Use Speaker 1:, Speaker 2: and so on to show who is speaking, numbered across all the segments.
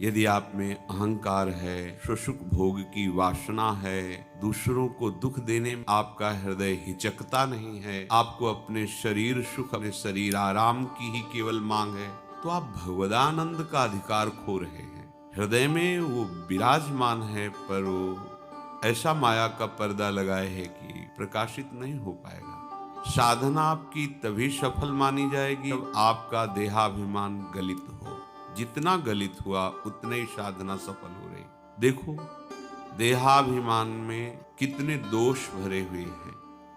Speaker 1: यदि आप में अहंकार है, सुसुख भोग की वासना है, दूसरों को दुख देने में आपका हृदय हिचकता नहीं है, आपको अपने शरीर सुख, अपने शरीर आराम की ही केवल मांग है, तो आप भगवदानंद का अधिकार खो रहे हैं। हृदय में वो विराजमान है, पर वो ऐसा माया का पर्दा लगाए है कि प्रकाशित नहीं हो पाएगा। साधना आपकी तभी सफल मानी जाएगी जब आपका देहाभिमान गलित हो। जितना गलित हुआ उतने ही साधना सफल हो रही। देखो, देहाभिमान में कितने दोष भरे हुए हैं।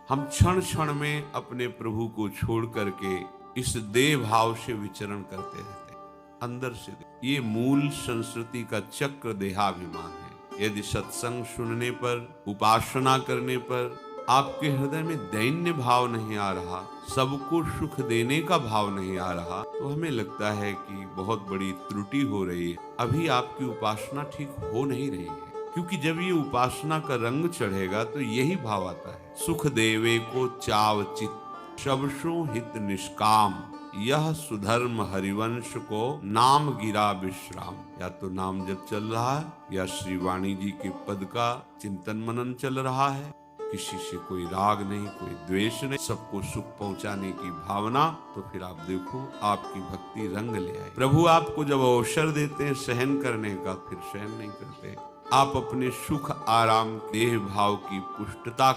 Speaker 1: हम क्षण क्षण में अपने प्रभु को छोड़ करके इस देह भाव से विचरण करते रहते हैं। अंदर से ये मूल संस्कृति का चक्र देहाभिमान है। यदि सत्संग सुनने पर, उपासना करने पर आपके हृदय में दैन्य भाव नहीं आ रहा, सबको सुख देने का भाव नहीं आ रहा, तो हमें लगता है कि बहुत बड़ी त्रुटि हो रही है। अभी आपकी उपासना ठीक हो नहीं रही है, क्योंकि जब ये उपासना का रंग चढ़ेगा तो यही भाव आता है, सुख देवे को चाव चित, सबसो हित निष्काम, यह सुधर्म हरिवंश को नाम गिरा विश्राम। या तो नाम जब चल रहा है, या श्री वाणी जी के पद का चिंतन मनन चल रहा है, किसी से कोई राग नहीं, कोई द्वेष नहीं, सबको सुख पहुंचाने की भावना, तो फिर आप देखो आपकी भक्ति रंग ले आए। प्रभु आपको जब अवसर देते हैं सहन करने का, फिर सहन नहीं करते। आप अपने सुख आराम, देह भाव की पुष्टता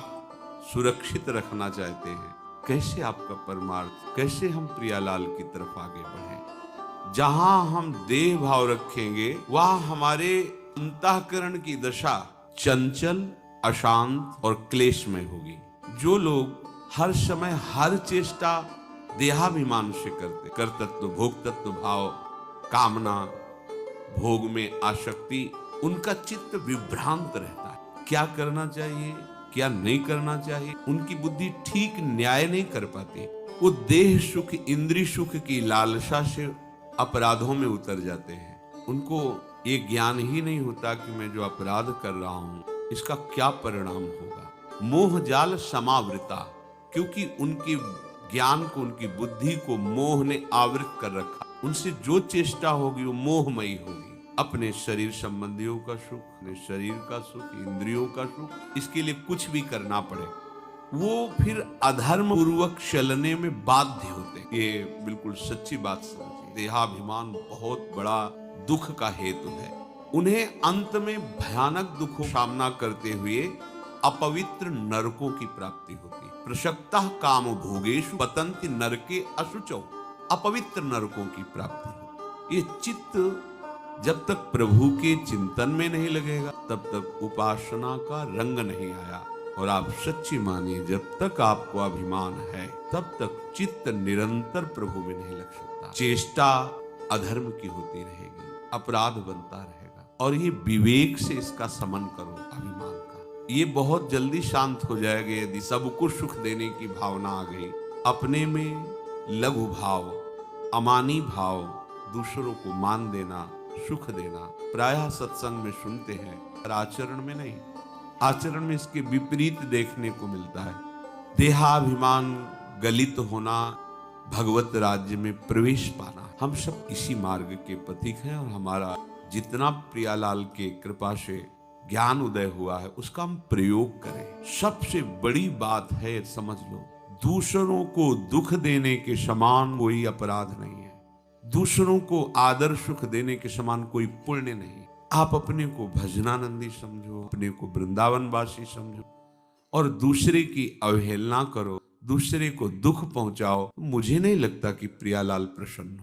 Speaker 1: सुरक्षित रखना चाहते हैं। कैसे आपका परमार्थ, कैसे हम प्रियालाल की तरफ आगे बढ़े? जहां हम देह भाव रखेंगे, वहां हमारे अंतःकरण की दशा चंचल, अशांत और क्लेशमय होगी। जो लोग हर समय हर चेष्टा देहाभिमान से करते, कर्तृत्व भोक्तृत्व भाव, कामना, भोग में आसक्ति, उनका चित्त विभ्रांत रहता है। क्या करना चाहिए, क्या नहीं करना चाहिए, उनकी बुद्धि ठीक न्याय नहीं कर पाती। वो देह सुख, इंद्रिय सुख की लालसा से अपराधों में उतर जाते हैं। उनको ये ज्ञान ही नहीं होता कि मैं जो अपराध कर रहा हूं, इसका क्या परिणाम होगा। मोह जाल समावृता, क्योंकि उनके ज्ञान को, उनकी बुद्धि को मोह ने आवृत कर रखा। उनसे जो चेष्टा होगी वो मोहमयी होगी। अपने शरीर संबंधियों का सुख, अपने शरीर का सुख, इंद्रियों का सुख, इसके लिए कुछ भी करना पड़े, वो फिर अधर्म पूर्वक चलने में बाध्य होते। ये बिल्कुल सच्ची बात समझिए। देहाभिमान बहुत बड़ा दुख का हेतु है। उन्हें अंत में भयानक दुखों का सामना करते हुए अपवित्र नरकों की प्राप्ति होती। प्रसक्तः काम भोगेषु पतन्ति नरके अशुचौ, अपवित्र नरकों की प्राप्ति होती। ये चित्त जब तक प्रभु के चिंतन में नहीं लगेगा, तब तक उपासना का रंग नहीं आया। और आप सच्ची मानिए, जब तक आपको अभिमान है, तब तक चित्त निरंतर प्रभु में नहीं लग सकता। चेष्टा अधर्म की होती रहेगी, अपराध बनता रहेगा। और ये विवेक से इसका समन करो अभिमान का, ये बहुत जल्दी शांत हो जाएगा। यदि सबको सुख देने की भावना आ गई, अपने में लघु भाव, अमानी भाव, दूसरों को मान देना, सुख देना, प्रायः सत्संग में सुनते हैं, पर आचरण में नहीं। आचरण में इसके विपरीत देखने को मिलता है। देहाभिमान गलित होना, भगवत राज्य में प्रवेश पाना। हम सब इसी मार्ग के पथिक हैं, और हमारा जितना प्रियालाल के कृपा से ज्ञान उदय हुआ है, उसका हम प्रयोग करें। सबसे बड़ी बात है, समझ लो, दूसरों को दुख देने के समान कोई अपराध नहीं है। दूसरों को आदर सुख देने के समान कोई पुण्य नहीं। आप अपने को भजनानंदी समझो, अपने को वृंदावनवासी समझो, और दूसरे की अवहेलना करो, दूसरे को दुख पहुंचाओ। मुझे नहीं लगता कि प्रियालाल प्रसन्न हो।